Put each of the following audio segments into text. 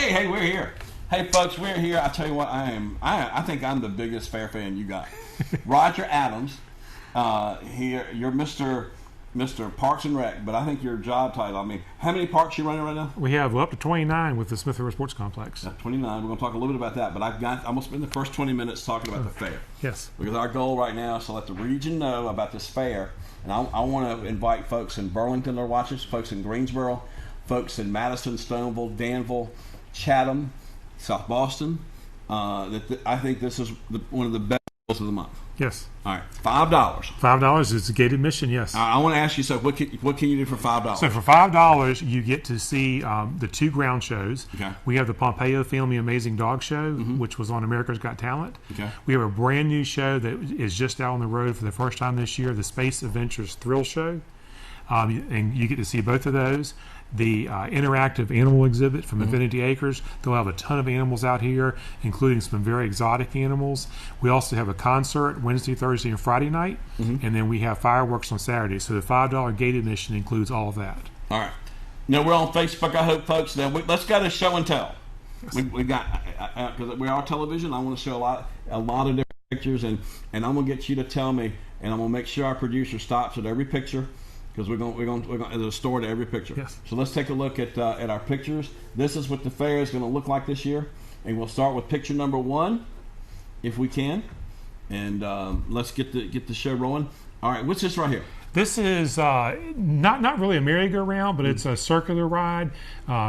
Hey, we're here. Hey, folks, we're here. I tell you what, I think I'm the biggest fair fan you got. Roger Adams, here. You're Mr. Parks and Rec, but I think your job title. I mean, how many parks you running right now? We have up to 29 with the Smith River Sports Complex. 29. We're going to talk a little bit about that, but I'm going to spend the first 20 minutes talking about the fair. Yes. Because our goal right now is to let the region know about this fair, and I want to invite folks in Burlington that are watching, folks in Greensboro, folks in Madison, Stoneville, Danville, Chatham, South Boston. I think this is one of the best deals of the month. Yes. All right, $5. $5 is a gated admission. Yes. I want to ask you, so what can you do for $5? So for $5, you get to see the 2 ground shows. Okay. We have the Pompeo Family Amazing Dog Show, which was on America's Got Talent. Okay. We have a brand new show that is just out on the road for the first time this year, the Space Adventures Thrill Show, and you get to see both of those. The interactive animal exhibit from Infinity Acres. They'll have a ton of animals out here, including some very exotic animals. We also have a concert Wednesday, Thursday, and Friday night, and then we have fireworks on Saturday. So the $5 gate admission includes all of that. All right. Now, we're on Facebook, I hope, folks. Now, let's go to show and tell. We got, because we are television, I want to show a lot of different pictures, and I'm going to get you to tell me, and I'm going to make sure our producer stops at every picture, because we're going there's a store to every picture. Yes. So let's take a look at our pictures. This is what the fair is going to look like this year, and we'll start with picture number 1, if we can, and let's get the show rolling. All right, what's this right here? This is not really a merry-go-round, but it's a circular ride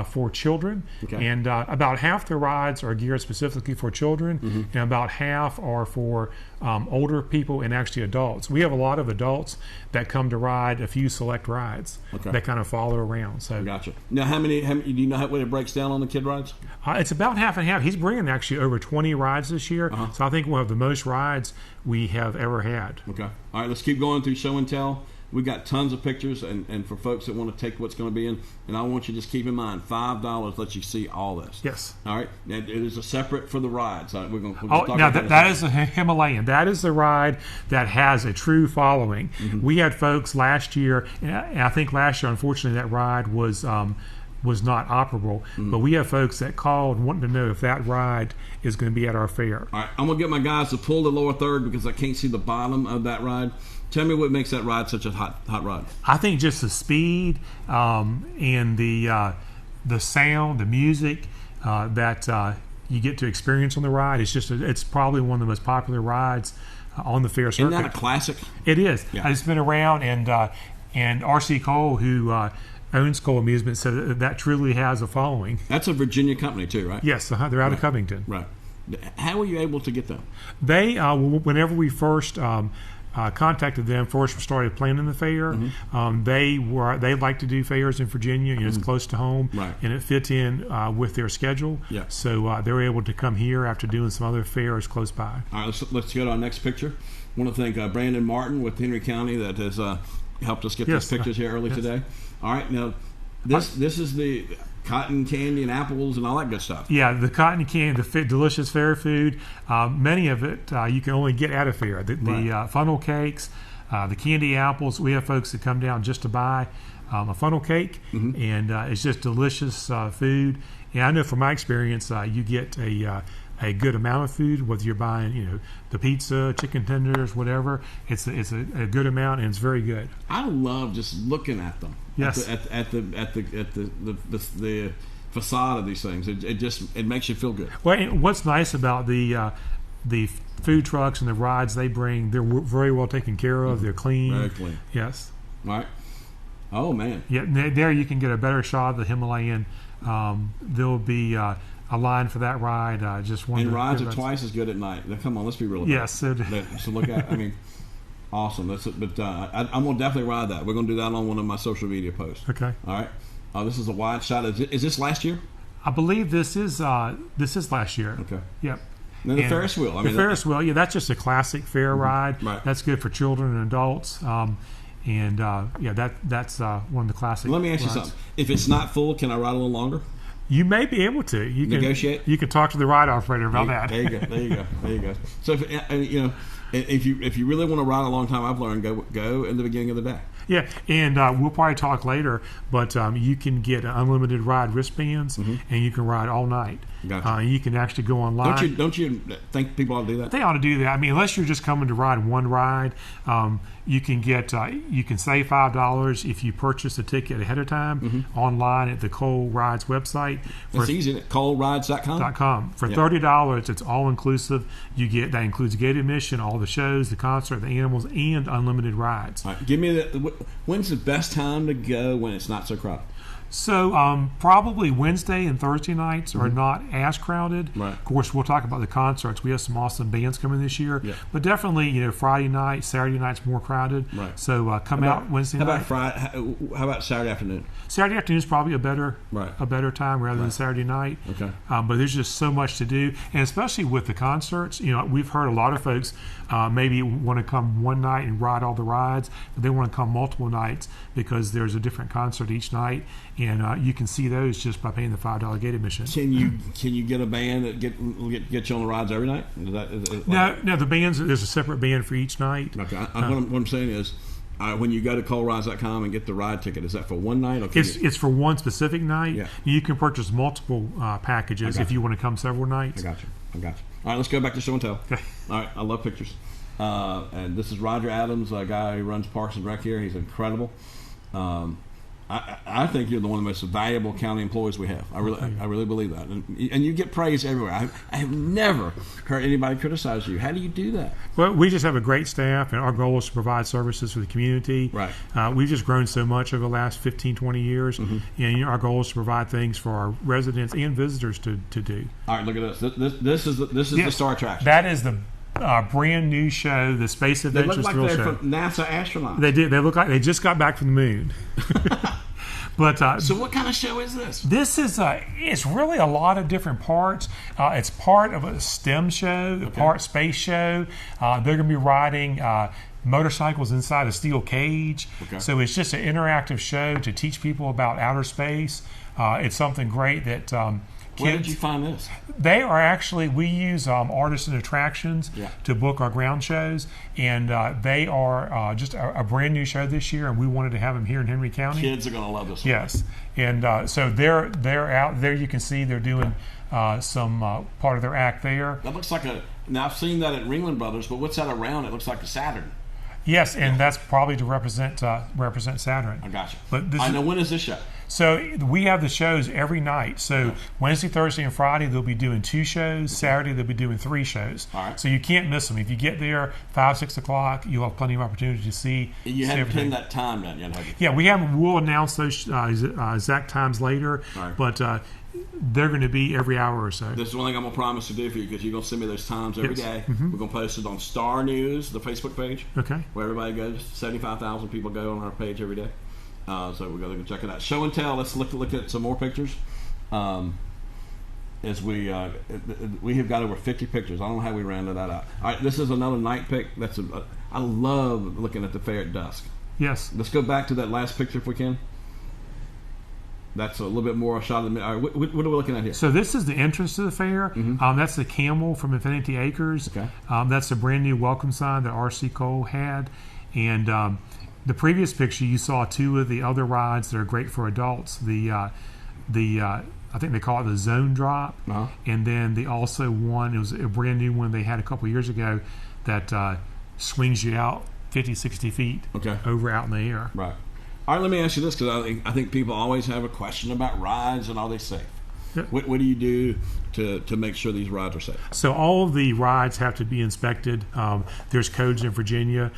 for children. Okay. And about half the rides are geared specifically for children, and about half are for older people and actually adults. We have a lot of adults that come to ride a few select rides that kind of follow around. So Gotcha. Now, how many do you know what it breaks down on the kid rides? It's about half and half. He's bringing actually over 20 rides this year, so I think we'll have the most rides we have ever had. Okay. All right, let's keep going through show and tell. We got tons of pictures, and for folks that want to take what's going to be in, and I want you to just keep in mind, $5 lets you see all this. Yes. All right. And it is a separate for the rides. We're going to talk now about that is a Himalayan. That is the ride that has a true following. We had folks last year, and I think last year, unfortunately, that ride was not operable. But we have folks that called wanting to know if that ride is going to be at our fair. All right. I'm going to get my guys to pull the lower third because I can't see the bottom of that ride. Tell me what makes that ride such a hot ride. I think just the speed and the sound, the music that you get to experience on the ride. It's probably one of the most popular rides on the fair circuit. Isn't that a classic? It is. Yeah. It's been around, and R.C. Cole, who owns Cole Amusement, said that truly has a following. That's a Virginia company too, right? Yes, they're out of Covington. Right. How were you able to get them? They, whenever we first contacted them, first started planning the fair. They like to do fairs in Virginia. It's close to home, and it fit in with their schedule. Yeah. So they were able to come here after doing some other fairs close by. All right, let's go to our next picture. I want to thank Brandon Martin with Henry County that has helped us get these pictures here early today. All right, now this is the cotton candy and apples and all that good stuff. Yeah, the cotton candy, the delicious fair food. Many of it you can only get at a fair. The funnel cakes, the candy apples. We have folks that come down just to buy a funnel cake, and it's just delicious food. And I know from my experience, you get a good amount of food, whether you're buying, the pizza, chicken tenders, whatever. It's a good amount, and it's very good. I love just looking at them. Yes. At the facade of these things, it makes you feel good. Well, and what's nice about the food trucks and the rides they bring, they're very well taken care of. They're clean. Very clean. Yes. All right. Oh man. Yeah. There you can get a better shot of the Himalayan. There'll be a line for that ride. And rides are twice as good at night. Now, come on, let's be real about it. Yes. So look at. I mean. Awesome. But I'm going to definitely ride that. We're going to do that on one of my social media posts. Okay. All right. This is a wide shot. Is this last year? I believe this is last year. Okay. Yep. And the Ferris wheel. Ferris wheel. Yeah, that's just a classic fair ride. Right. That's good for children and adults. That's one of the classic. Let me ask you something. If it's not full, can I ride a little longer? You may be able to. You can negotiate. You can talk to the ride operator about that. There you go. So if you really want to ride a long time, I've learned go in the beginning of the day. Yeah, and we'll probably talk later, but you can get unlimited ride wristbands, and you can ride all night. Gotcha. You can actually go online. Don't you think people ought to do that? They ought to do that. I mean, unless you're just coming to ride one ride, you can get you can save $5 if you purchase a ticket ahead of time online at the Cole Rides website. It's easy. ColeRides.com. For $30, it's all inclusive. You get that includes gate admission, all the shows, the concert, the animals, and unlimited rides. All right, give me when's the best time to go when it's not so crowded? So probably Wednesday and Thursday nights are not as crowded. Right. Of course, we'll talk about the concerts. We have some awesome bands coming this year. Yeah. But definitely, Friday night, Saturday night's more crowded. Right. So come out Wednesday night. How about Saturday afternoon? Saturday afternoon is probably a better time rather than Saturday night. Okay. But there's just so much to do, and especially with the concerts, we've heard a lot of folks maybe want to come one night and ride all the rides, but they want to come multiple nights because there's a different concert each night, and you can see those just by paying the $5 gate admission. Can you get a band that get you on the rides every night? No. The bands, there's a separate band for each night. Okay. What I'm saying is, when you go to ColeRides.com and get the ride ticket, is that for one night? Or it's for one specific night. Yeah. You can purchase multiple packages if you want to come several nights. I got you. All right, let's go back to show and tell. Okay. All right, I love pictures. And this is Roger Adams, a guy who runs Parks and Rec here. He's incredible. I think you're one of the most valuable county employees we have. I really believe that, and you get praise everywhere. I have never heard anybody criticize you. How do you do that? Well, we just have a great staff, and our goal is to provide services for the community. Right. We've just grown so much over the last 15, 20 years, and our goal is to provide things for our residents and visitors to do. All right, look at this. This is the star attraction. That is the brand new show, the Space Adventures Thrill Show. They look like they're from NASA astronauts. They did. They look like they just got back from the moon. But so what kind of show is this? This is it's really a lot of different parts. It's part of a STEM show, part space show. They're going to be riding motorcycles inside a steel cage. Okay. So it's just an interactive show to teach people about outer space. It's something great that where did you find this? They are actually, we use Artists and Attractions to book our ground shows, and they are just a brand new show this year, and we wanted to have them here in Henry County. Kids are going to love this one. Yes, and so they're out there. You can see they're doing some part of their act there. That looks like now I've seen that at Ringling Brothers, but what's that around? It looks like a Saturn. Yes, and that's probably to represent Saturn. I got you. But I know, when is this show? So we have the shows every night. So Wednesday, Thursday, and Friday they'll be doing 2 shows. Saturday they'll be doing 3 shows. All right. So you can't miss them. If you get there 5, 6 o'clock, you'll have plenty of opportunity to see. You haven't pinned that time down yet, have you? Yeah, we haven't. We'll announce those exact times later. All right. But they're going to be every hour or so. This is one thing I'm going to promise to do for you, because you're going to send me those times every day. Mm-hmm. We're going to post it on Star News, the Facebook page. Okay. Where everybody goes. 75,000 people go on our page every day. So we're going to check it out. Show and tell. Let's look at some more pictures. As we have got over 50 pictures. I don't know how we rounded that out. All right, this is another night pic. I love looking at the fair at dusk. Yes. Let's go back to that last picture if we can. That's a little bit more a shot of the. All right, what are we looking at here? So this is the entrance to the fair. Mm-hmm. That's the camel from Infinity Acres. Okay. That's a brand new welcome sign that R.C. Cole had, and the previous picture you saw 2 of the other rides that are great for adults. I think they call it the Zone Drop, and then the also one. It was a brand new one they had a couple years ago that swings you out 50, 60 feet over out in the air. Right. All right, let me ask you this, because I think people always have a question about rides and are they safe? Yeah. What do you do to make sure these rides are safe? So all of the rides have to be inspected. There's codes in Virginia.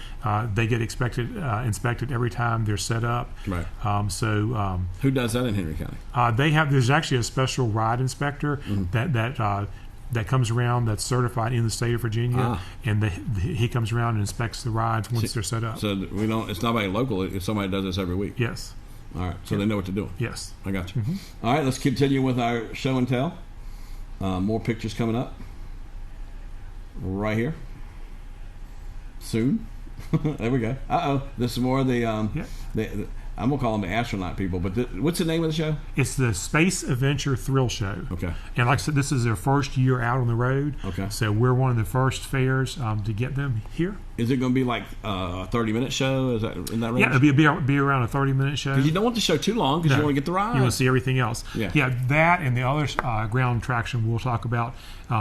They get inspected every time they're set up. Right. Who does that in Henry County? There's actually a special ride inspector that comes around that's certified in the state of Virginia, and he comes around and inspects the rides once they're set up. So it's not very local. It's somebody that does this every week. Yes. All right. So they know what to do. Yes. I got you. Mm-hmm. All right. Let's continue with our show and tell. More pictures coming up. Right here. Soon. There we go. This is more of the I'm gonna call them the astronaut people. But what's the name of the show? It's the Space Adventure Thrill Show. Okay. And like I said, this is their first year out on the road. Okay. So we're one of the first fairs to get them here. Is it going to be like a 30-minute show? Is that in that range? Yeah, it'll be around a 30-minute show. Because you don't want the show too long because you want to get the ride. You want to see everything else. Yeah. That and the other ground attraction we'll talk about,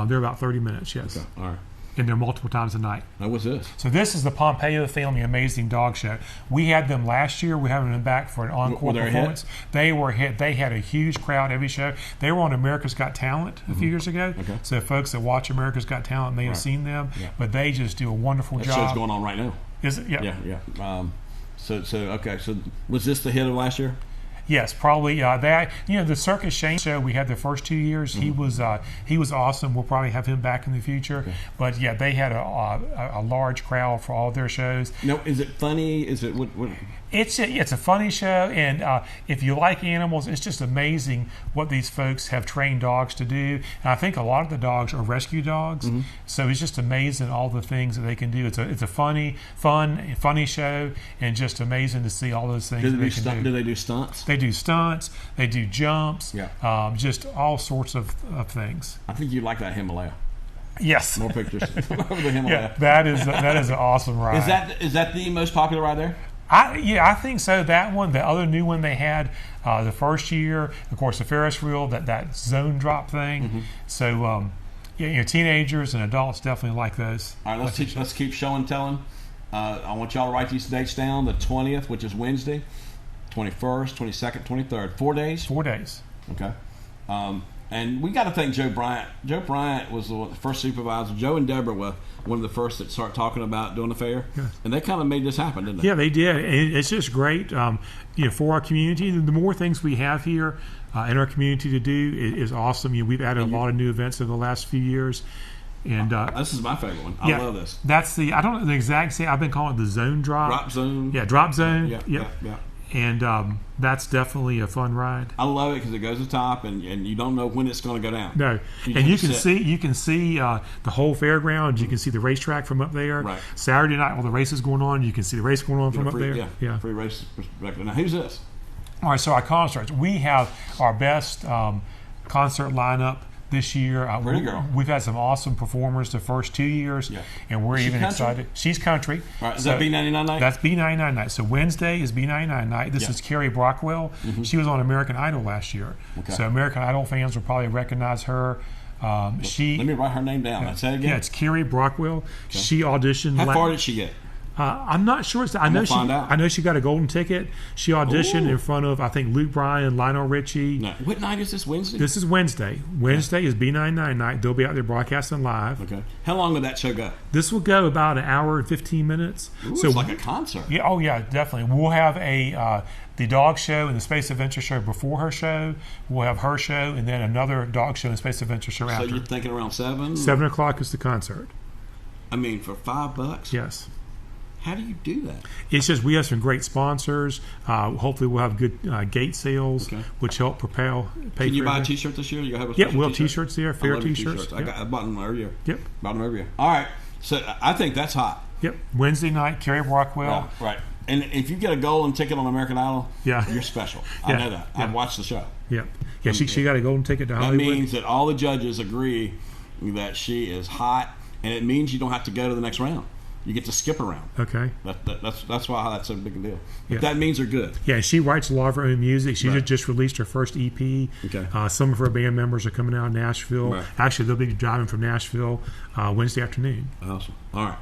they're about 30 minutes, yes. Okay, all right. And they're multiple times a night. Now, what's this? So this is the Pompeo Family Amazing Dog Show. We had them last year. We're having them back for an encore performance. They were hit. They had a huge crowd every show. They were on America's Got Talent a few years ago. Okay. So folks that watch America's Got Talent may have seen them. Yeah. But they just do a wonderful job. That show's going on right now. Is it? Yeah. Yeah. So okay. So was this the hit of last year? Yes, probably that. The Circus Shane show we had the first 2 years. He was awesome. We'll probably have him back in the future. Okay. But yeah, they had a large crowd for all their shows. No, is it funny? Is it what? It's a funny show, and if you like animals, it's just amazing what these folks have trained dogs to do. And I think a lot of the dogs are rescue dogs, so it's just amazing all the things that they can do. It's a funny show, and just amazing to see all those things they can do. Do they do stunts? They do stunts. They do jumps. Yeah. Just all sorts of things. I think you like that Himalaya. Yes. More pictures. The Himalaya. Yeah, that is an awesome ride. Is that the most popular ride there? I think so. That one, the other new one they had the first year, of course, the Ferris wheel, that zone drop thing. So, teenagers and adults definitely like those. All right, let's keep show and telling. I want y'all to write these dates down. The 20th, which is Wednesday, 21st, 22nd, 23rd. 4 days. 4 days. Okay. And we got to thank Joe Bryant. Joe Bryant was the first supervisor. Joe and Deborah were one of the first that started talking about doing the fair. Yes. And they kind of made this happen, didn't they? Yeah, they did. It's just great for our community. The more things we have here in our community to do is awesome. We've added a lot of new events over the last few years. And this is my favorite one. I love this. That's I don't know the exact same. I've been calling it the zone drop. Drop zone. Yeah, drop zone. Yeah. And that's definitely a fun ride. I love it because it goes to the top, and you don't know when it's going to go down. No, you can see the whole fairground. You can see the racetrack from up there. Right. Saturday night, while the race is going on, you can see the race going on from up there. Yeah, free race perspective. Now, who's this? All right, so our concerts. We have our best concert lineup this year. Pretty girl. We've had some awesome performers the first 2 years, and we're even excited. She's country. All right, is that B99 night? That's B99 night. So Wednesday is B99 night. This is Carrie Brockwell. She was on American Idol last year. Okay. So American Idol fans will probably recognize her. Let me write her name down. Say it again. Yeah, it's Carrie Brockwell. Okay. She auditioned. How far did she get? I'm not sure. I know she got a golden ticket. She auditioned in front of, I think, Luke Bryan, Lionel Richie. No. What night is this? Wednesday? This is Wednesday. Wednesday is B99 night. They'll be out there broadcasting live. Okay. How long will that show go? This will go about an hour and 15 minutes. Ooh, so it's like a concert. Yeah. Oh yeah, definitely. We'll have the dog show and the Space Adventure show before her show. We'll have her show and then another dog show and Space Adventure show after. So you're thinking around 7? 7 o'clock is the concert. I mean, for $5? Yes. How do you do that? It's just we have some great sponsors. Hopefully, we'll have good gate sales, which help propel. Can you buy a T-shirt this year? You have a we'll have T-shirts there, fair T-shirts. Yep. I bought them every year. Yep, bought them every year. All right, so I think that's hot. Yep, Wednesday night, Carrie Brockwell. Right. And if you get a golden ticket on American Idol, you're special. I know that. I've watched the show. Yeah, she got a golden ticket to Hollywood. That means that all the judges agree that she is hot, and it means you don't have to go to the next round. You get to skip around. Okay. That's why that's a big deal. But that means they're good. Yeah, she writes a lot of her own music. She just released her first EP. Okay. Some of her band members are coming out of Nashville. Right. Actually, they'll be driving from Nashville Wednesday afternoon. Awesome. All right.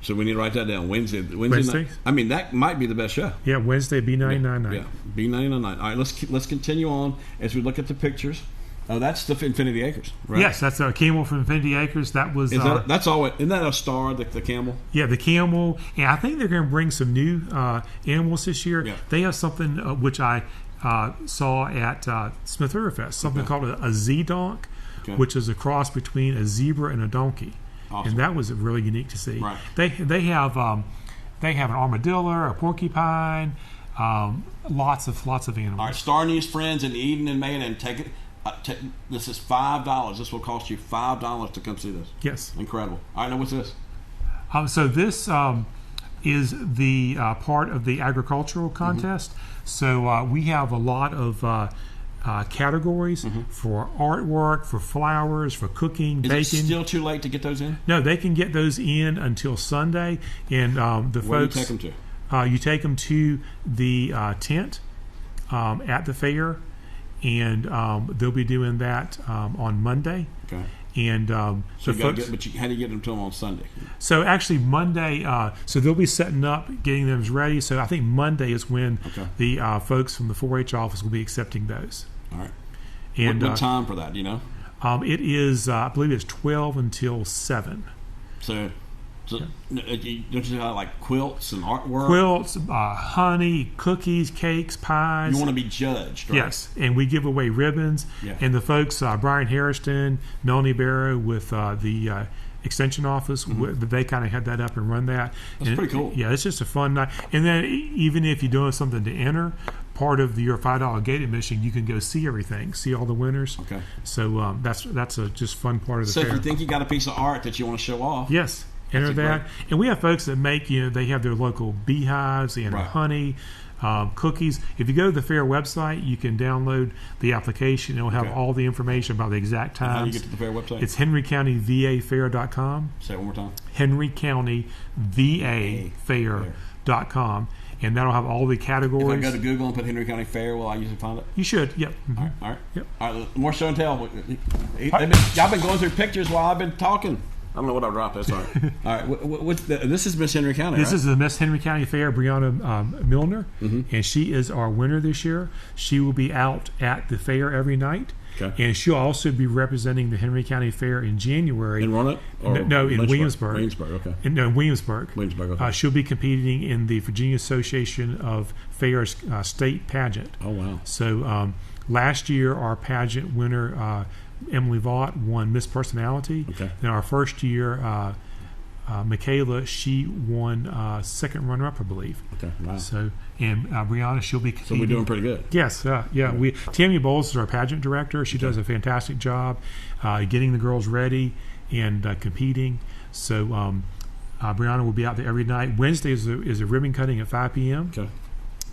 So we need to write that down. Wednesday night. I mean, that might be the best show. Yeah, Wednesday, B99 night. Yeah, B99 night. All right, let's continue on as we look at the pictures. Oh, that's the Infinity Acres, right? Yes, that's a camel from Infinity Acres. That was. That's all. Isn't that a star? The camel. Yeah, the camel, and I think they're going to bring some new animals this year. Yeah. They have something which I saw at Smith River Fest. Something called a Z-Donk, which is a cross between a zebra and a donkey, and that was really unique to see. Right. They have an armadillo, a porcupine, lots of animals. All right, Star News friends in Eden and Maine, and take it. This is $5. This will cost you $5 to come see this. Yes. Incredible. All right, now what's this? So this is the part of the agricultural contest. So we have a lot of categories for artwork, for flowers, for cooking, baking. Is it still too late to get those in? No, they can get those in until Sunday. And the Where folks, do you take them to? you take them to the tent at the fair, and they'll be doing that on Monday. Okay. And so how do you get them to them on Sunday? So actually Monday, so they'll be setting up, getting them ready. So I think Monday is when the folks from the 4-H office will be accepting those. All right. And what time for that? Do you know? It is, I believe it's 12 until 7. So don't you have like quilts and artwork? Quilts, honey, cookies, cakes, pies. You want to be judged, right? Yes, and we give away ribbons. Yeah. And the folks, Brian Harrison, Melanie Barrow with the extension office, they kind of had that up and run that. That's pretty cool. Yeah, it's just a fun night. And then even if you're doing something to enter, part of your $5 gate admission, you can go see everything, see all the winners. Okay. So that's a just fun part of the fair. So if you think you got a piece of art that you want to show off, yes. Enter that. And we have folks that make, they have their local beehives, they enter honey, cookies. If you go to the fair website, you can download the application. It'll have all the information about the exact times. How do you get to the fair website? It's henrycountyvafair.com. Say it one more time. henrycountyvafair.com. And that'll have all the categories. If I go to Google and put Henry County Fair, will I usually find it? You should, yep. All right. Yep. All right, more show and tell. Y'all been going through pictures while I've been talking. I don't know what I dropped. That's all right. All right. This is Miss Henry County. This is the Miss Henry County Fair, Brianna Milner, and she is our winner this year. She will be out at the fair every night, and she'll also be representing the Henry County Fair in January. In Roanoke? No, in Williamsburg. Williamsburg, okay. Williamsburg. Okay. She'll be competing in the Virginia Association of Fairs state pageant. Oh, wow. So last year, our pageant winner, Emily Vaught, won Miss Personality. Okay. And our first year, Michaela, she won second runner-up, I believe. Okay, wow. So, and Brianna, she'll be competing. So we're doing pretty good. Yes, yeah. Tammy Bowles is our pageant director. She does a fantastic job getting the girls ready and competing. So Brianna will be out there every night. Wednesday is a ribbon cutting at 5 p.m. Okay.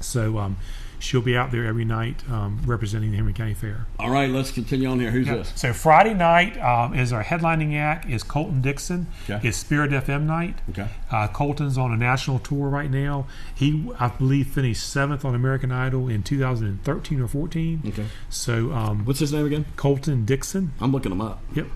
So she'll be out there every night representing the Henry County Fair. All right, let's continue on here. Who's this? So Friday night is our headlining act is Colton Dixon. Okay. It's Spirit FM night. Okay. Colton's on a national tour right now. He, I believe, finished 7th on American Idol in 2013 or 14. Okay. So what's his name again? Colton Dixon. I'm looking him up. Yep.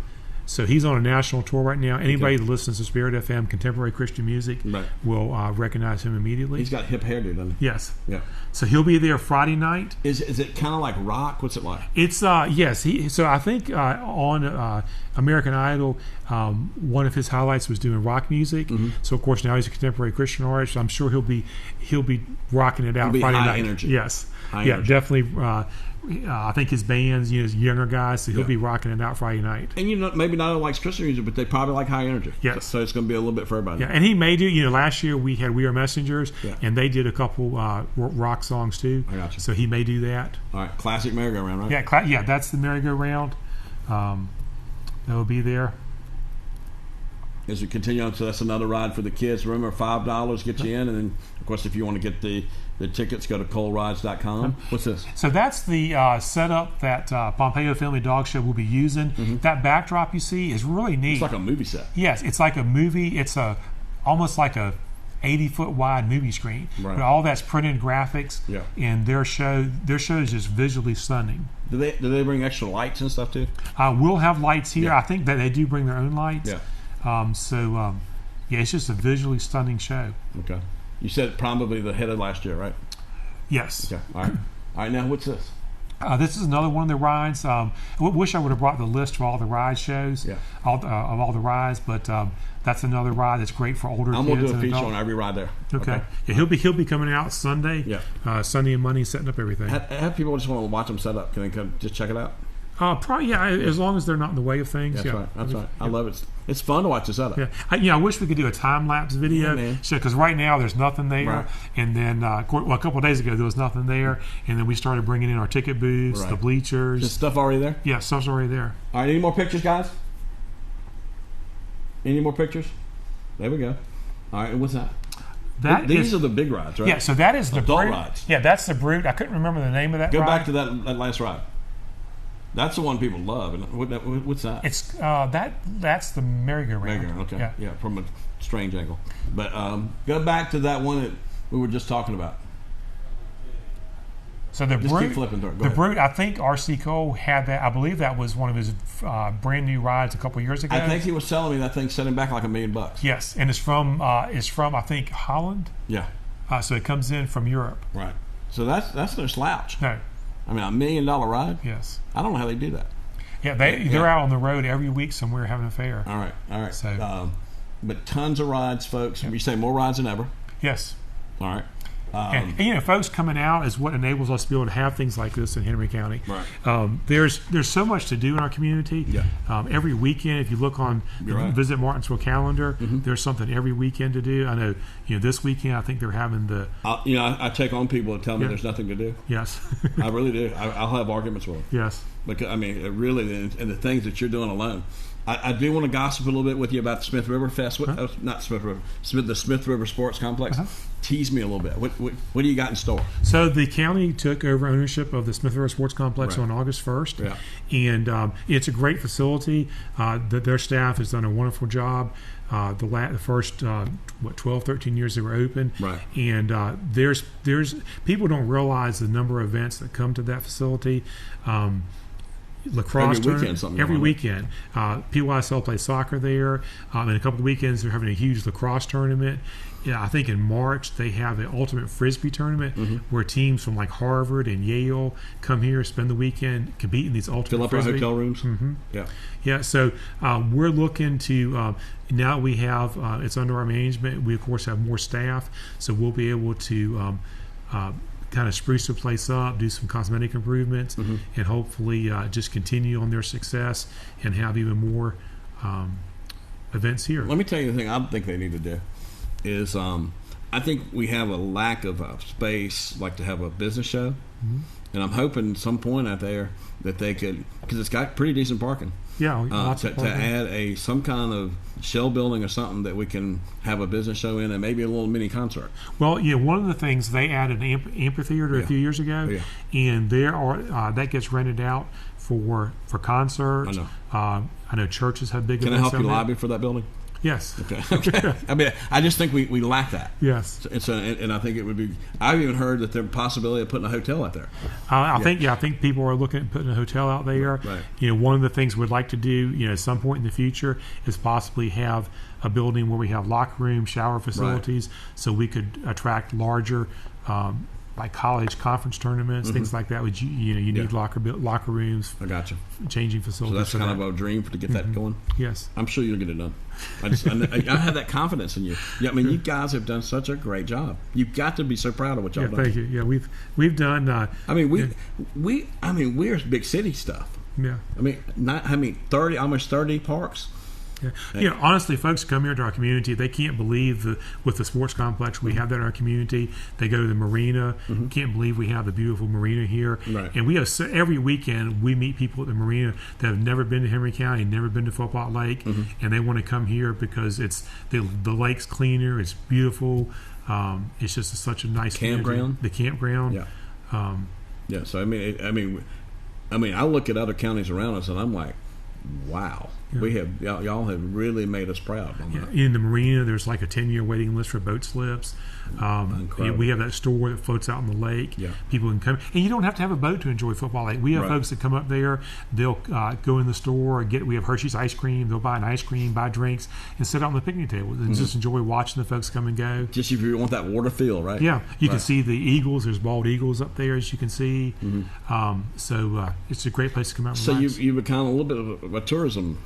So he's on a national tour right now. Anybody that listens to Spirit FM, contemporary Christian music, will recognize him immediately. He's got hip hairdo, doesn't he? Yes. Yeah. So he'll be there Friday night. Is it kind of like rock? What's it like? It's yes. So I think on American Idol, one of his highlights was doing rock music. So of course now he's a contemporary Christian artist. So I'm sure he'll be rocking it out Friday high night. Energy. Yes. High yeah. energy. Definitely. I think his band's younger guys, so he'll be rocking it out Friday night. And maybe not likes Christian music, but they probably like high energy. Yes. So it's going to be a little bit for everybody. Yeah, and he may do. Last year we had We Are Messengers, and they did a couple rock songs too. I got you. So he may do that. All right, classic merry-go-round, right? Yeah, that's the merry-go-round. That will be there. As we continue on, so that's another ride for the kids. Remember, $5 gets you in, and then of course if you want to get the tickets, go to colerides.com. What's this? So that's the setup that Pompeo Family Dog Show will be using. That backdrop you see is really neat. It's like a movie set. Yes, it's like a movie. It's almost like a 80-foot wide movie screen. Right. But all that's printed graphics. Yeah. And their show is just visually stunning. Do they bring extra lights and stuff too? We'll have lights here. Yeah. I think that they do bring their own lights. Yeah. It's just a visually stunning show. Okay. You said probably the head of last year, right? Yes. Okay. All right. Now what's this? This is another one of the rides. I wish I would have brought the list of all the ride shows, of all the rides, but that's another ride that's great for older kids. I'm gonna do a feature on every ride there. Okay. Yeah, he'll be coming out Sunday. Yeah. Sunday and Monday, setting up everything. Have people just want to watch them set up? Can they come just check it out? Probably, as long as they're not in the way of things. That's right. That's right. I love it. It's fun to watch the setup. Yeah. I wish we could do a time lapse video. Because right now there's nothing there, and then a couple of days ago there was nothing there, and then we started bringing in our ticket booths, the bleachers. Is stuff already there? Yeah, stuff's already there. All right. Any more pictures, guys? Any more pictures? There we go. All right. And what's that? These are the big rides, right? Yeah, so that is the adult Brute. rides. Yeah, that's the Brute. I couldn't remember the name of that Go ride. back to that last ride. That's the one people love. And what's that? It's that's the merry-go-round. Merry-go-round, okay. Yeah, from a strange angle. But go back to that one that we were just talking about. So the Just Brute, keep flipping through it. Go the ahead. Brute, I think R.C. Cole had that. I believe that was one of his brand new rides a couple years ago. I think he was telling me that thing set him back like $1 million. Yes, and it's from I think Holland. Yeah. So it comes in from Europe. Right. So that's no slouch. No. I mean, $1 million ride. Yes. I don't know how they do that. Yeah, they're out on the road every week somewhere having a fair. All right. So, but tons of rides, folks. You say more rides than ever. yes. All right. And folks coming out is what enables us to be able to have things like this in Henry County. Right. There's so much to do in our community. Yeah. Every weekend, if you look on the right. Visit Martinsville calendar, there's something every weekend to do. I know, this weekend I think they're having the. I take on people that tell me there's nothing to do. Yes. I really do. I'll have arguments with them. Yes. Because I mean, really, and the things that you're doing alone. I do want to gossip a little bit with you about the Smith River Fest. Not Smith River, the Smith River Sports Complex. Tease me a little bit. What do you got in store? So the county took over ownership of the Smith River Sports Complex on August 1st. Yeah. And it's a great facility. Their staff has done a wonderful job. The first 12, 13 years they were open. Right. And there's people don't realize the number of events that come to that facility. Lacrosse every weekend. PYSL plays soccer there. In a couple of weekends, they're having a huge lacrosse tournament. Yeah, I think in March they have an ultimate frisbee tournament where teams from like Harvard and Yale come here, spend the weekend, compete in these ultimate fill up frisbee. our hotel rooms. Yeah. So we're looking to now we have it's under our management. We of course have more staff, so we'll be able to. Kind of spruce the place up, do some cosmetic improvements, and hopefully just continue on their success and have even more events here. Let me tell you the thing I think they need to do is I think we have a lack of space, like to have a business show, and I'm hoping at some point out there that they could, because it's got pretty decent parking. Yeah, lots to of parking. add some kind of shell building or something that we can have a business show in, and maybe a little mini concert. Well, one of the things they added an amphitheater a few years ago, and there are that gets rented out for concerts. I know churches have big Can I events. help you lobby for that building? Yes. Okay. I mean, I just think we lack that. Yes. And I think it would be. I've even heard that there's a possibility of putting a hotel out there. I think people are looking at putting a hotel out there. Right. One of the things we'd like to do, at some point in the future, is possibly have a building where we have locker room, shower facilities, so we could attract larger. Like college conference tournaments, things like that. Which you need locker rooms. I got you. Changing facilities. So that's kind of a dream to get that going. Yes, I'm sure you'll get it done. I have that confidence in you. Yeah, I mean, you guys have done such a great job. You've got to be so proud of what y'all done. Thank you. Yeah, we've done. We're big city stuff. Yeah. I mean, almost 30 parks. Yeah. Honestly, folks come here to our community. They can't believe with the sports complex we have that in our community. They go to the marina. Can't believe we have the beautiful marina here. Right. And we have every weekend we meet people at the marina that have never been to Henry County, never been to Football Lake, and they want to come here because it's the lake's cleaner. It's beautiful. It's just such a nice campground. The campground. Yeah. So I mean, I look at other counties around us and I'm like, wow. We have y'all have really made us proud. In the marina, there's like a 10-year waiting list for boat slips. We have that store that floats out in the lake. Yeah. People can come, and you don't have to have a boat to enjoy Football Lake. We have folks that come up there. They'll go in the store and we have Hershey's ice cream. They'll buy an ice cream, buy drinks, and sit out on the picnic table and just enjoy watching the folks come and go. Just if you want that water feel, right? Yeah, you can see the eagles. There's bald eagles up there, as you can see. So it's a great place to come out and relax. So you've become a little bit of a tourism.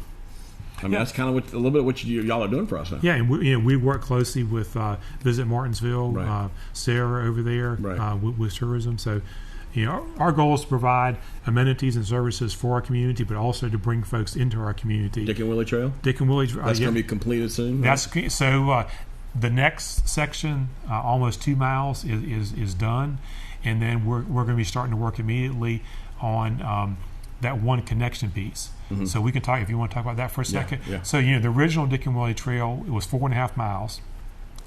That's kind of a little bit what y'all are doing for us now. Yeah, and we work closely with Visit Martinsville, Sarah over there with tourism. So, our goal is to provide amenities and services for our community, but also to bring folks into our community. Dick and Willie Trail. That's going to be completed soon. Right? So. The next section, almost 2 miles, is done, and then we're going to be starting to work immediately on that one connection piece. So we can talk, if you want to talk about that for a second. Yeah. So, the original Dick and Willie Trail, it was 4.5 miles.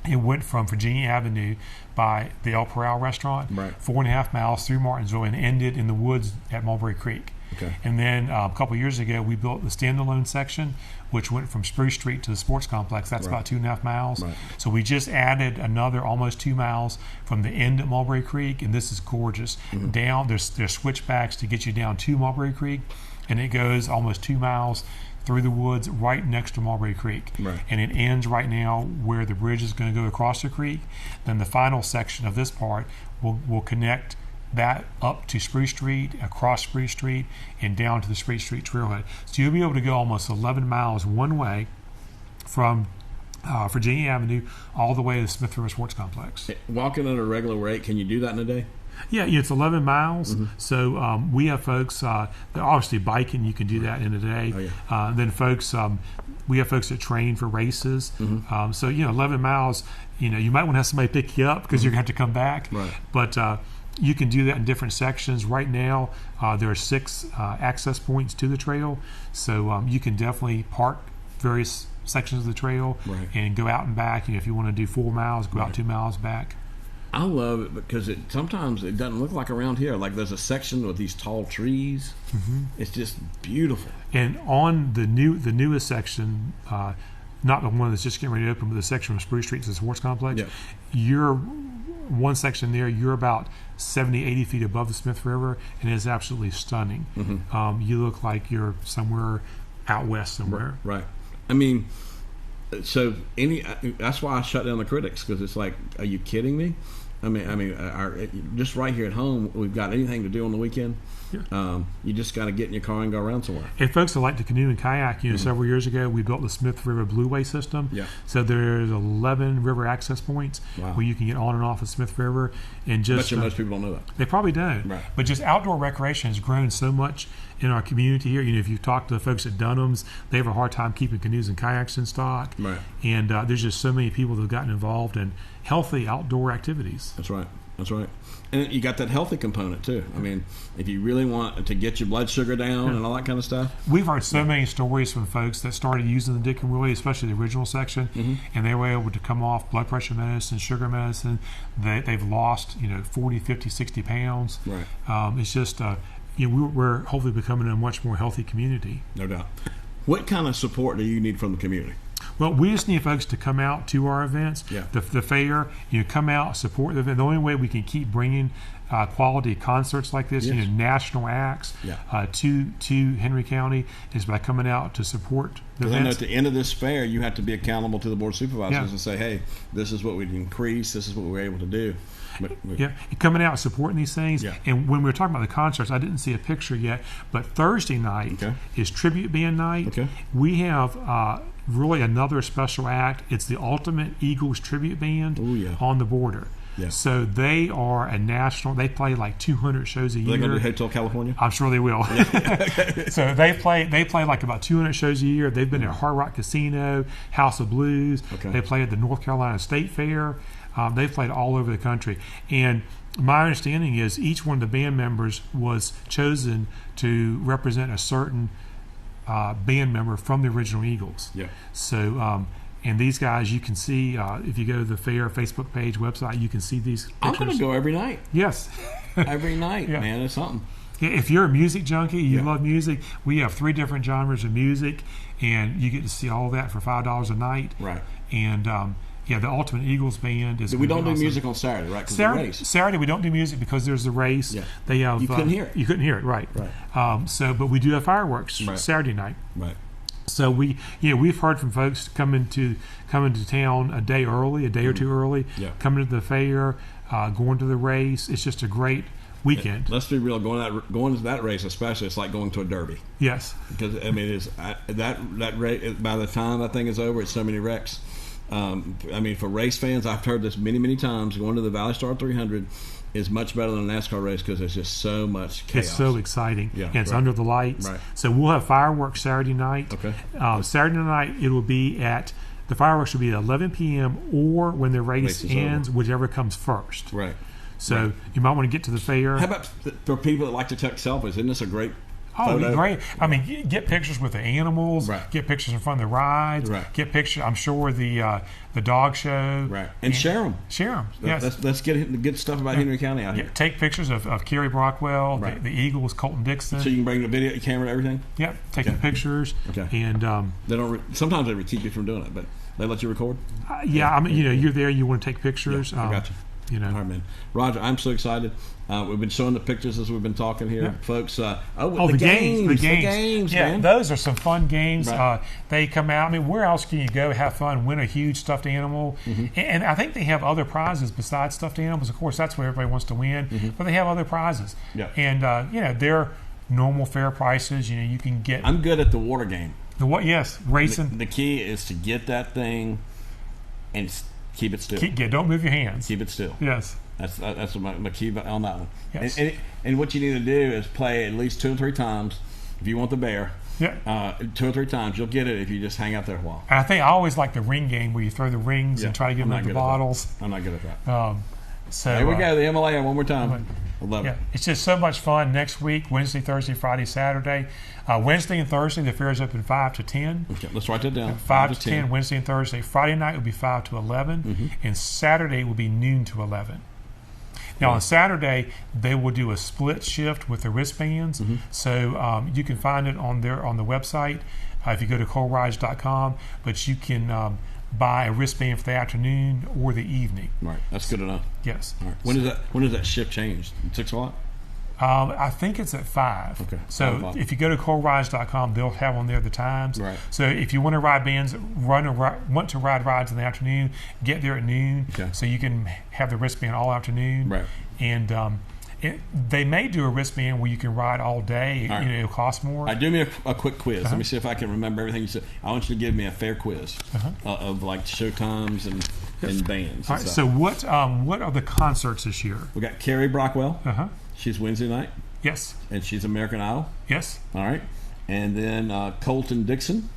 It went from Virginia Avenue by the El Corral restaurant, Right. 4.5 miles through Martinsville, and ended in the woods at Mulberry Creek. Okay. And then a couple of years ago, we built the standalone section, which went from Spruce Street to the sports complex. That's Right. about 2.5 miles. Right. So we just added another almost 2 miles from the end at Mulberry Creek, and this is gorgeous. Down, there's switchbacks to get you down to Mulberry Creek, and it goes almost 2 miles through the woods right next to Mulberry Creek. Right. And it ends right now where the bridge is going to go across the creek. Then the final section of this part will connect that up to Spruce Street, across Spruce Street, and down to the Spruce Street Trailhead. So you'll be able to go almost 11 miles one way from Virginia Avenue all the way to the Smith River Sports Complex. Walking at a regular rate, can you do that in a day? Yeah, it's 11 miles. So we have folks, that obviously biking, you can do that in a day. Oh, yeah. Then folks, we have folks that train for races. So, 11 miles, you might want to have somebody pick you up because you're going to have to come back. Right. But you can do that in different sections. Right now, there are 6 access points to the trail. So you can definitely park various sections of the trail Right. and go out and back. If you want to do 4 miles, go out Right. 2 miles back. I love it because sometimes it doesn't look like around here. Like there's a section with these tall trees. It's just beautiful. And on the newest section, not the one that's just getting ready to open, but the section from Spruce Street to the sports complex, Yeah. you're one section there, you're about 70, 80 feet above the Smith River, and it's absolutely stunning. You look like you're somewhere out west somewhere. Right. I mean, so that's why I shut down the critics, because it's like, are you kidding me? I mean, just right here at home, we've got anything to do on the weekend. Yeah. You just got to get in your car and go around somewhere. And folks that like to canoe and kayak, several years ago, we built the Smith River Blueway system. Yeah. So there's 11 river access points Wow. where you can get on and off of Smith River. And I just bet you most people don't know that. they probably don't. Right. But just outdoor recreation has grown so much in our community here. If you talk to the folks at Dunham's, they have a hard time keeping canoes and kayaks in stock. Right. And there's just so many people that have gotten involved in healthy outdoor activities. That's right. That's right. And you got that healthy component too. I mean, if you really want to get your blood sugar down and all that kind of stuff. We've heard so many stories from folks that started using the Dick and Willie, especially the original section, and they were able to come off blood pressure medicine, sugar medicine. They've lost 40, 50, 60 pounds. Right. It's just we're hopefully becoming a much more healthy community. No doubt. What kind of support do you need from the community? Well, we just need folks to come out to our events. Yeah. The fair, come out, support the event. The only way we can keep bringing quality concerts like this, Yes. national acts Yeah. to Henry County is by coming out to support the Because I know events. at the end of this fair, you have to be accountable to the board of supervisors Yeah. and say, hey, this is what we increase, this is what we're able to do. But Coming out supporting these things. Yeah. And when we were talking about the concerts, I didn't see a picture yet, but Thursday night Okay. is tribute band night. Okay. We have really another special act. It's the Ultimate Eagles Tribute Band Ooh, yeah. on the border. Yeah. So they are a national. They play like 200 shows a They're year. going to do Hotel California? I'm sure they will. So they play like about 200 shows a year. They've been at Hard Rock Casino, House of Blues. Okay. They play at the North Carolina State Fair. They've played all over the country. And my understanding is each one of the band members was chosen to represent a certain band member from the original Eagles. Yeah. So, and these guys, you can see if you go to the fair Facebook page, website, you can see these pictures. I'm going to go every night. Yes. Every night, Yeah. man. It's something. If you're a music junkie, you Yeah. love music, we have 3 different genres of music, and you get to see all of that for $5 a night. Right. And the Ultimate Eagles Band is. We don't gonna do be awesome. music on Saturday, right? Because of the race. Saturday we don't do music because there's the race. Yeah. They have. You couldn't hear it. You couldn't hear it, right? Right. But we do have fireworks Right. Saturday night. Right. So we've heard from folks coming to town a day early, a day or two early, Yeah. coming to the fair, going to the race. It's just a great weekend. Let's be real. Going to that race, especially, it's like going to a derby. Yes. Because it's that race. By the time that thing is over, it's so many wrecks. For race fans, I've heard this many times. Going to the Valley Star 300 is much better than a NASCAR race because there's just so much chaos. It's so exciting. Yeah, and it's right. under the lights. Right. So we'll have fireworks Saturday night. Okay. Saturday night it will be the fireworks will be at 11 p.m. or when the race is ends, over. whichever comes first. Right. So Right. you might want to get to the fair. How about for people that like to take selfies? Isn't this a great Oh, photo. great. I mean, get pictures with the animals, Right. get pictures in front of the rides, Right. get pictures, I'm sure, the dog show. Right. And share them. Share them, yes. Let's get good stuff about Henry County out here. Take pictures of Kerry Brockwell, Right. the Eagles, Colton Dixon. So you can bring the video camera and everything? Yep, taking pictures. Okay. And They don't. Sometimes they keep you from doing it, but they let you record. I mean, you're there, you want to take pictures. I got you. You know. All right, man. Roger, I'm so excited. We've been showing the pictures as we've been talking here, folks. The games, yeah, man. those are some fun games. Right. They come out. I mean, where else can you go, have fun, win a huge stuffed animal? And I think they have other prizes besides stuffed animals. Of course, that's what everybody wants to win, but they have other prizes. Yeah. And they're normal fair prices. You can get. I'm good at the water game. Yes, racing. The key is to get that thing and keep it still. Don't move your hands. Keep it still. Yes. That's my key on that one. Yes. And what you need to do is play at least 2 or 3 times if you want the bear. Yeah. 2 or 3 times. You'll get it if you just hang out there a while. And I think I always like the ring game where you throw the rings and try to get them in the bottles. I'm not good at that. So Here we go, the Himalaya one more time. I love it. It's just so much fun. Next week, Wednesday, Thursday, Friday, Saturday. Wednesday and Thursday, the fair is open 5 to 10. Okay, let's write that down. 5 to 10, Wednesday and Thursday. Friday night will be 5 to 11, and Saturday will be noon to 11. Now, on Saturday, they will do a split shift with the wristbands. So you can find it on the website if you go to coalrides.com, but you can buy a wristband for the afternoon or the evening. Right, that's good enough. Yes. All right. When does that shift change? 6 o'clock? I think it's at 5. Okay. So if you go to coalrides.com, they'll have on there the times. Right. So if you want to ride bands, want to ride rides in the afternoon, get there at noon. Okay. So you can have the wristband all afternoon. Right. And they may do a wristband where you can ride all day. All right. It'll cost more. All right, do me a quick quiz. Let me see if I can remember everything you said. I want you to give me a fair quiz of like show times and bands. All right. So what are the concerts this year? We got Kerry Brockwell. She's Wednesday night. Yes. And she's American Idol. Yes. All right. And then Colton Dixon.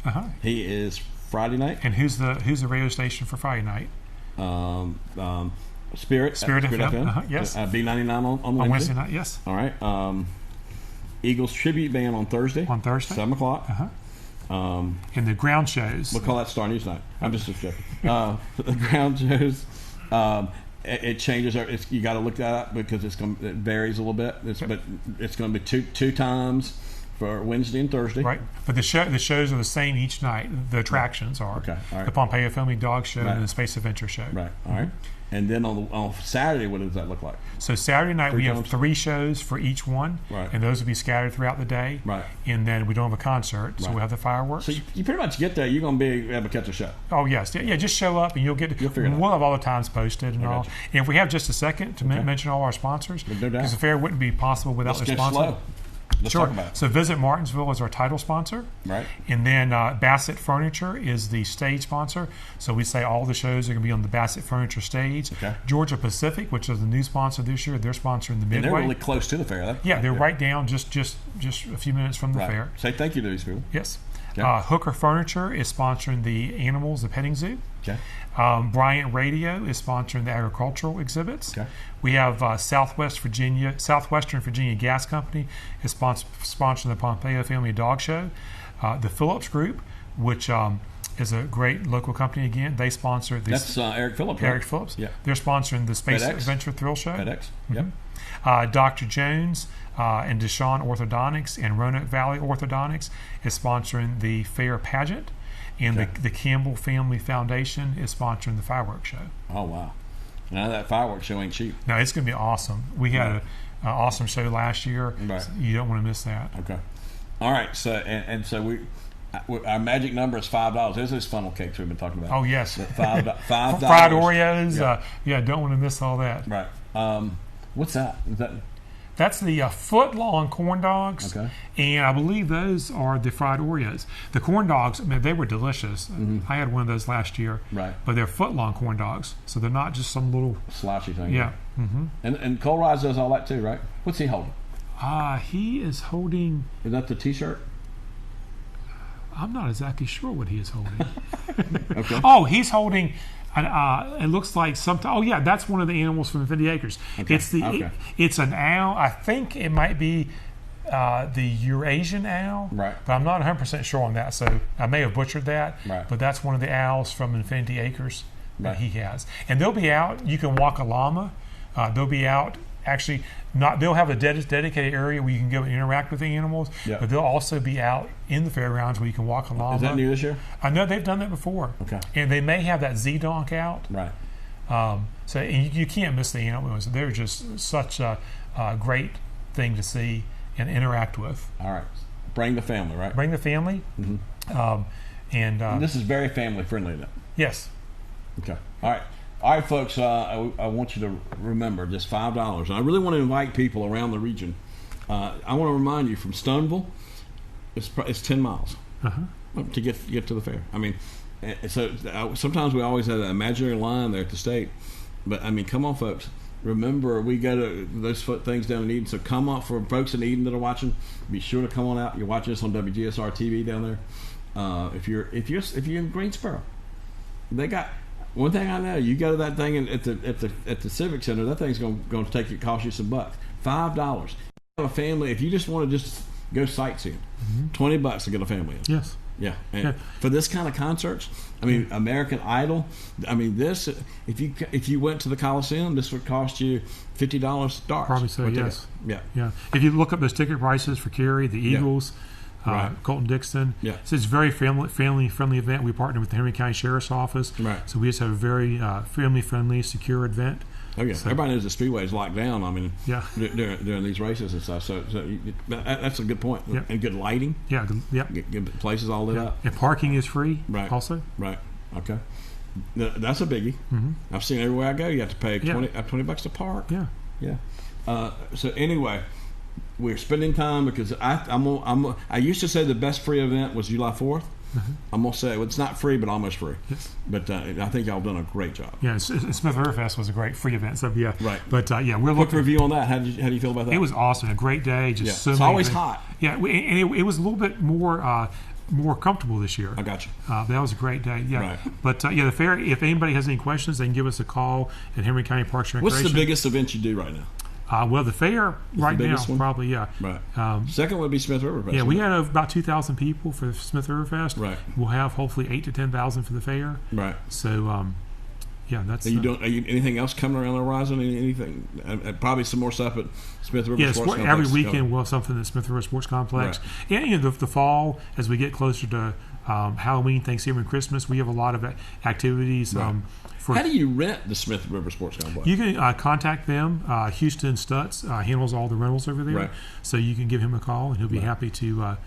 He is Friday night. And who's the radio station for Friday night? Spirit FM. Yes. B99 on Wednesday night. Yes. All right. Eagles tribute band on Thursday. 7 o'clock. And the ground shows. We'll call that Star News night. I'm just joking. The ground shows. It changes. You got to look that up because it varies a little bit. But it's going to be two times for Wednesday and Thursday. Right. But the shows are the same each night. The attractions are. Okay. All right. The Pompeo Filming Dog Show and the Space Adventure Show. Right. All right. And then on Saturday, what does that look like? So Saturday night we have 3 shows for each one, right. And those will be scattered throughout the day. Right. And then we don't have a concert, so we'll have the fireworks. So you pretty much get there, you're going to be able to catch a show. Oh yes, yeah. Just show up and you'll figure it out. We'll have all the times posted and all. And if we have just a second to mention all our sponsors, because the fair wouldn't be possible without their sponsors. Let's talk about it. So Visit Martinsville is our title sponsor. Right. And then Bassett Furniture is the stage sponsor. So we say all the shows are going to be on the Bassett Furniture stage. Okay. Georgia Pacific, which is the new sponsor this year, they're sponsoring the Midway. And they're really close to the fair. They're right down just a few minutes from the fair. Say thank you to these people. Yes. Okay. Hooker Furniture is sponsoring the animals, the petting zoo. Okay. Bryant Radio is sponsoring the agricultural exhibits. Okay. We have Southwestern Virginia Gas Company is sponsoring the Pompeo Family Dog Show. The Phillips Group, which is a great local company again, they sponsor this. That's Eric Phillips. Right? Eric Phillips. Yeah. They're sponsoring the Space FedEx. Adventure Thrill Show. FedEx. Mm-hmm. Yep. Dr. Jones and Deshaun Orthodontics and Roanoke Valley Orthodontics is sponsoring the fair pageant. And the Campbell Family Foundation is sponsoring the fireworks show. Oh, wow. Now that fireworks show ain't cheap. No, it's going to be awesome. We had an awesome show last year. Right. So you don't want to miss that. Okay. All right. So so our magic number is $5. There's those funnel cakes we've been talking about. Oh, yes. $5. Fried Oreos. Don't want to miss all that. Right. What's that? Is that... That's the foot-long corn dogs, and I believe those are the fried Oreos. The corn dogs, they were delicious. I had one of those last year, right? But they're foot-long corn dogs, so they're not just some little slouchy thing. Yeah. And Cole Rise does all that too, right? What's he holding? He is holding. Is that the T-shirt? I'm not exactly sure what he is holding. Okay. Oh, he's holding. It looks like something. Oh yeah, that's one of the animals from the 50 acres. Okay. It's an owl. I think it might be the Eurasian owl, Right. but I'm not 100% sure on that, so I may have butchered that. Right. But that's one of the owls from Infinity Acres that Right. he has, and they'll be out. You can walk a llama. They'll be out. Actually, not. They'll have a dedicated area where you can go and interact with the animals, Yep. but they'll also be out in the fairgrounds where you can walk a llama. Is that new this year? I know they've done that before. Okay. And they may have that Z-Donk out. Right. So you can't miss the animals. They're just such a great thing to see and interact with. All right. Bring the family, right? Bring the family. And this is very family friendly, then. Yes. Okay. All right. All right, folks. I want you to remember just $5. And I really want to invite people around the region. I want to remind you from Stoneville, it's 10 miles to get to the fair. I mean, so sometimes we always have an imaginary line there at the state, but I mean, come on, folks. Remember, we go to those things down in Eden. So come on, for folks in Eden that are watching, be sure to come on out. You're watching this on WGSR TV down there. If you're in Greensboro, they got. One thing I know, you go to that thing at the Civic Center, that thing's going to cost you some bucks. $5. You have a family, if you just want to just go sightseeing, $20 to get a family in. Yes. Yeah. And for this kind of concerts, I mean, American Idol, I mean, this, if you went to the Coliseum, this would cost you $50 stars. Probably so, yes. Yeah. Yeah. If you look up those ticket prices for Kerry, the Eagles, Right. Colton Dixon. Yeah. So it's a very family-friendly event. We partner with the Henry County Sheriff's Office. Right. So we just have a very family-friendly, secure event. Oh, yeah. So, everybody knows the Speedway is locked down, I mean, yeah. during these races and stuff. So that's a good point. Yep. And good lighting. Yeah. Yep. Good places all lit up. And parking is free Right. also. Right. Okay. That's a biggie. I've seen everywhere I go, you have to pay $20 to park. Yeah. Yeah. So anyway, we're spending time because I used to say the best free event was July 4th. I'm gonna say it's not free, but almost free. Yes. But I think y'all done a great job. Yeah, Smith River Fest was a great free event. So yeah, right. But we're quick looking. Review on that. How do you feel about that? It was awesome. A great day. Just so it's many always things. hot. Yeah, and it was a little bit more comfortable this year. I got you. That was a great day. Yeah. Right. But the fair. If anybody has any questions, they can give us a call at Henry County Parks and Recreation. What's the biggest event you do right now? Well, the fair right now, one? probably, yeah. Right. Second would be Smith River Fest. Yeah, we had about 2,000 people for the Smith River Fest. Right. We'll have hopefully 8,000 to 10,000 for the fair. Right. So, yeah, that's. Are you anything else coming around the horizon? Anything? Probably some more stuff at Smith River Sports Complex. Every weekend we'll have something at Smith River Sports Complex. Right. And the fall, as we get closer to Halloween, Thanksgiving, and Christmas, we have a lot of activities. Right. How do you rent the Smith River Sports Complex? You can contact them. Houston Stutz handles all the rentals over there. Right. So you can give him a call, and he'll be happy to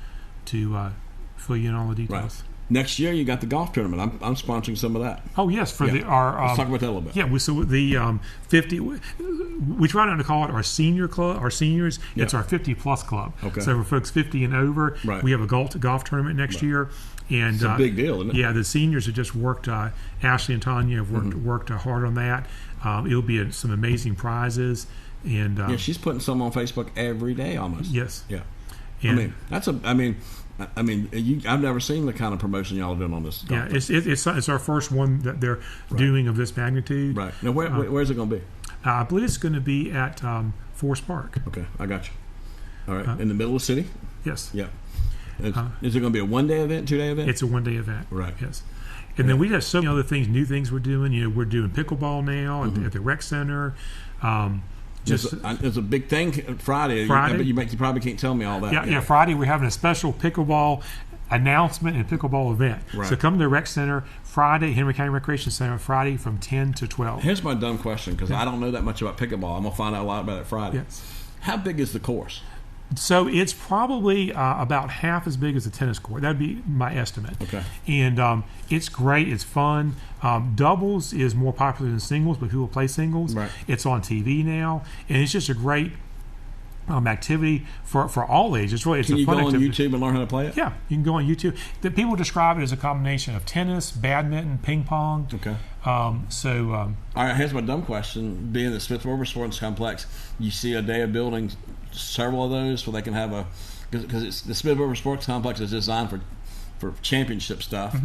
fill you in all the details. Right. Next year, you got the golf tournament. I'm sponsoring some of that. Oh yes, for Let's talk about that a little bit. Yeah, so the 50. We try not to call it our senior club. Our seniors, it's our 50+ club. Okay. So for folks 50 and over, we have a golf tournament next year. And it's a big deal, isn't it? Yeah, the seniors have just worked. Ashley and Tanya have worked hard on that. It'll be some amazing prizes. And she's putting some on Facebook every day almost. Yes. Yeah. And I've never seen the kind of promotion y'all are doing on this. Yeah, it's our first one that they're doing of this magnitude. Right. Now, where's it going to be? I believe it's going to be at Forest Park. Okay, I got you. All right, in the middle of the city? Yes. Yeah. Is it going to be a one-day event, two-day event? It's a one-day event. Right. Yes. And then we have so many other things, new things we're doing. We're doing pickleball now at the rec center. There's a big thing Friday. You probably can't tell me all that. Yeah, Friday we're having a special pickleball announcement and pickleball event. Right. So come to the rec center Friday, Henry County Recreation Center, Friday from 10 to 12. Here's my dumb question, because I don't know that much about pickleball. I'm going to find out a lot about it Friday. Yes. How big is the course? So it's probably about half as big as a tennis court. That'd be my estimate. Okay. And it's great. It's fun. Doubles is more popular than singles, but people play singles. Right. It's on TV now, and it's just a great activity for all ages. Really, it's Can a you fun go on activity. YouTube and learn how to play it? Yeah, you can go on YouTube. The people describe it as a combination of tennis, badminton, ping pong. Okay. All right, here's my dumb question. Being the Smith River Sports Complex, you see a day of building several of those where they can have because the Smith River Sports Complex is designed for for championship stuff.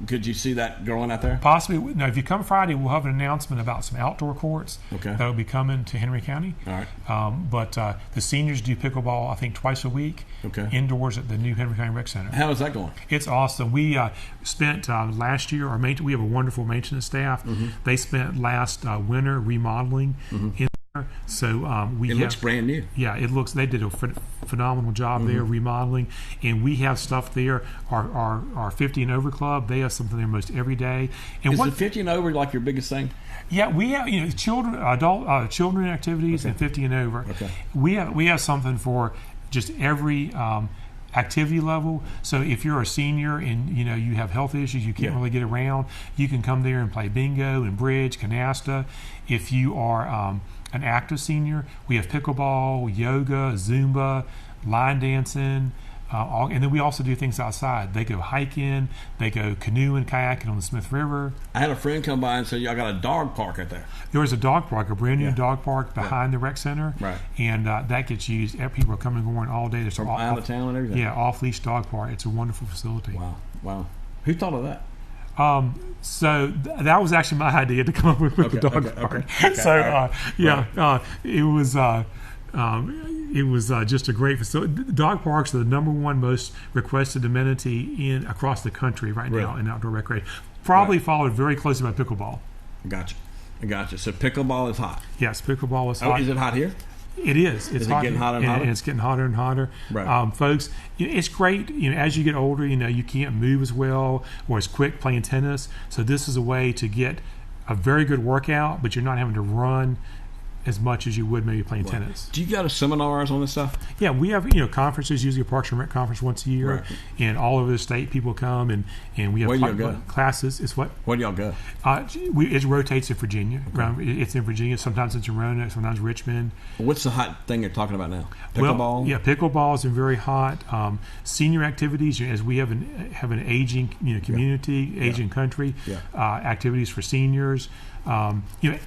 Could you see that going out there? Possibly. Now, if you come Friday, we'll have an announcement about some outdoor courts that will be coming to Henry County. All right. But the seniors do pickleball, I think, twice a week indoors at the new Henry County Rec Center. How is that going? It's awesome. We spent last year, we have a wonderful maintenance staff. They spent last winter remodeling in there. So it looks brand new. Yeah, it looks. They did a phenomenal job there remodeling, and we have stuff there. Our 50 and over club, they have something there most every day. And is the 50 and over like your biggest thing? Yeah, we have children activities and 50 and over. Okay. We have something for just every activity level. So if you're a senior and you have health issues, you can't really get around, you can come there and play bingo and bridge, canasta. If you are an active senior, we have pickleball, yoga, Zumba, line dancing, and then we also do things outside. They go hiking, they go canoeing, kayaking on the Smith River. I had a friend come by and say, "Y'all got a dog park out there." There is a dog park, a brand new dog park behind the rec center, and that gets used. People are coming and going all day. There's from out of town and everything. Yeah, off-leash dog park. It's a wonderful facility. Wow. Who thought of that? So that was actually my idea to come up with the dog park. So it was just a great facility. Dog parks are the number one most requested amenity across the country right now in outdoor recreation. Probably followed very closely by pickleball. Gotcha. So pickleball is hot. Yes, pickleball is hot. Is it hot here? It is. It's is it getting hotter and hotter? And it's getting hotter and hotter. Right. Folks, it's great. As you get older, you can't move as well or as quick playing tennis. So this is a way to get a very good workout, but you're not having to run as much as you would maybe playing tennis. Do you go to seminars on this stuff? Yeah, we have conferences, usually a Parks and Rec conference once a year, and all over the state people come and we have classes. It's what? Where do y'all go? It rotates in Virginia. It's in Virginia. Sometimes it's in Roanoke, sometimes Richmond. What's the hot thing you're talking about now? Pickleball? Well, pickleball is very hot. Senior activities, as we have an aging community, aging country, activities for seniors.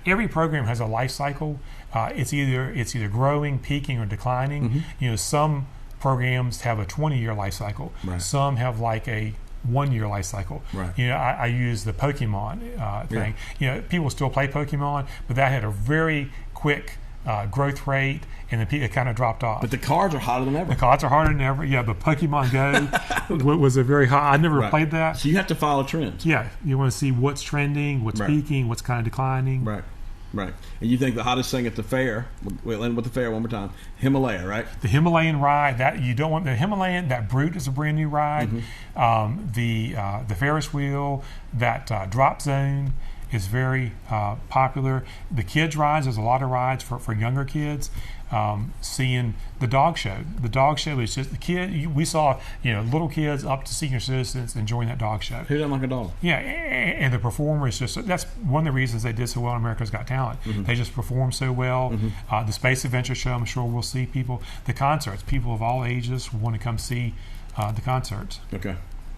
Every program has a life cycle. It's either growing, peaking, or declining. Some programs have a 20-year life cycle. Some have like a 1-year life cycle. I use the Pokemon thing. People still play Pokemon, but that had a very quick growth rate, and then it kind of dropped off. But the cards are hotter than ever. The cards are harder than ever. Yeah, but Pokemon Go was a very hot. I never played that. So you have to follow trends. Yeah, you want to see what's trending, what's peaking, what's kind of declining. Right. And you think the hottest thing at the fair, we'll end with the fair one more time, Himalaya, right? The Himalayan ride, that you don't want the Himalayan, that Brute is a brand new ride. The Ferris wheel, that drop zone is very popular. The kids rides, there's a lot of rides for younger kids. Seeing the dog show. The dog show is just we saw little kids up to senior citizens enjoying that dog show. Who doesn't like a dog? Yeah, and the performers that's one of the reasons they did so well in America's Got Talent. They just perform so well. The Space Adventure Show, I'm sure we'll see people. The concerts, people of all ages want to come see the concerts. Okay,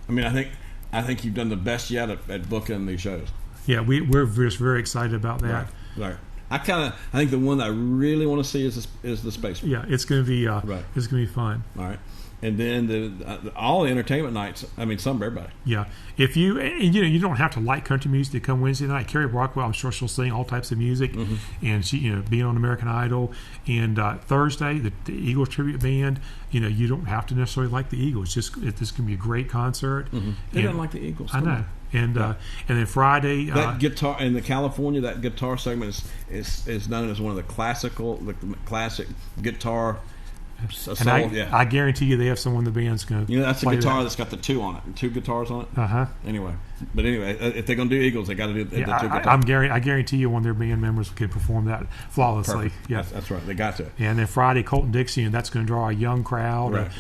I mean, I think you've done the best yet at booking these shows. Yeah, we're just very excited about that. Right. I think the one that I really want to see is the space one. Yeah, it's going to be it's going to be fun. All right, and then all the entertainment nights. I mean, some for everybody. Yeah, if you don't have to like country music to come Wednesday night. Carrie Brockwell, I'm sure she'll sing all types of music, and she being on American Idol. And Thursday, the Eagles tribute band. You don't have to necessarily like the Eagles. This can be a great concert. They don't like the Eagles. I know. And then Friday, that guitar in the California, that guitar segment is known as one of the classic guitar. And I guarantee you, they have someone in the band's going to. That's a guitar that's got the two on it, 2 guitars on it. Anyway, if they're going to do Eagles, they got to do the 2 guitars. I guarantee you, one of their band members can perform that flawlessly. Perfect. Yeah, that's right. They got to. And then Friday, Colton Dixie, and that's going to draw a young crowd. Right.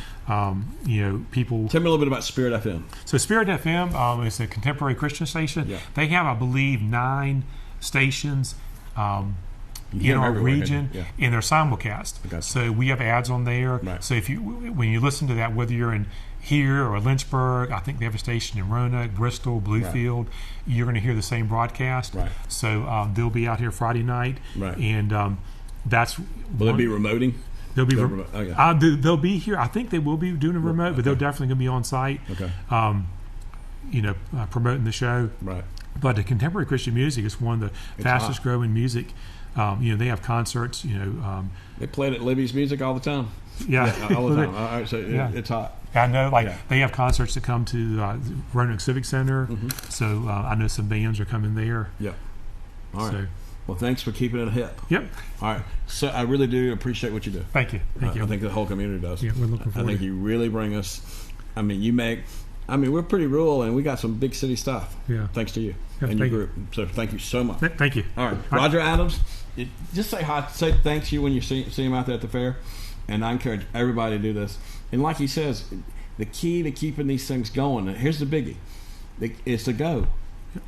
People. Tell me a little bit about Spirit FM. So Spirit FM is a contemporary Christian station. Yeah. They have, I believe, 9 stations in our region, and they're simulcast. Okay. So we have ads on there. Right. So when you listen to that, whether you're in here or Lynchburg, I think they have a station in Roanoke, Bristol, Bluefield. You're going to hear the same broadcast. Right. So they'll be out here Friday night, right. And that's. Will it be remoting? They'll be. They'll be here. I think they will be doing a remote, but they're definitely going to be on site. Okay. promoting the show. Right. But the contemporary Christian music is one of the fastest growing music. They have concerts. They play it at Libby's Music all the time. Yeah, all the time. So it's hot. I know, they have concerts that come to Roanoke Civic Center. So I know some bands are coming there. Yeah. All right. Well, thanks for keeping it hip. Yep. All right. So I really do appreciate what you do. Thank you. Thank you. I think the whole community does. Yeah, we're looking forward. I think you really bring us. We're pretty rural and we got some big city stuff. Yeah. Thanks to you Yeah, and your group. So thank you so much. Thank you. All right. Roger Adams, just say hi. Say thanks to you when you see him out there at the fair. And I encourage everybody to do this. And like he says, the key to keeping these things going, and here's the biggie, is to go.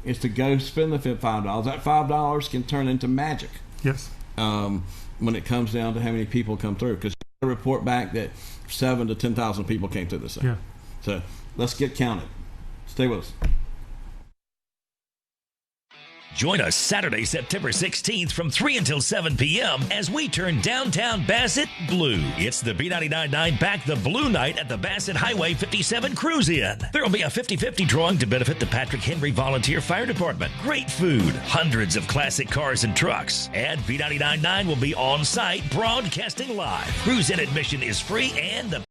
It's to go spend the $5. That $5 can turn into magic. Yes. When it comes down to how many people come through. Because you report back that 7,000 to 10,000 people came through this thing. Yeah. So let's get counted. Stay with us. Join us Saturday, September 16th from 3 until 7 p.m. as we turn downtown Bassett blue. It's the B99.9 Back the Blue Night at the Bassett Highway 57 Cruise-In. There will be a 50-50 drawing to benefit the Patrick Henry Volunteer Fire Department. Great food, hundreds of classic cars and trucks, and B99.9 will be on site broadcasting live. Cruise-In admission is free and the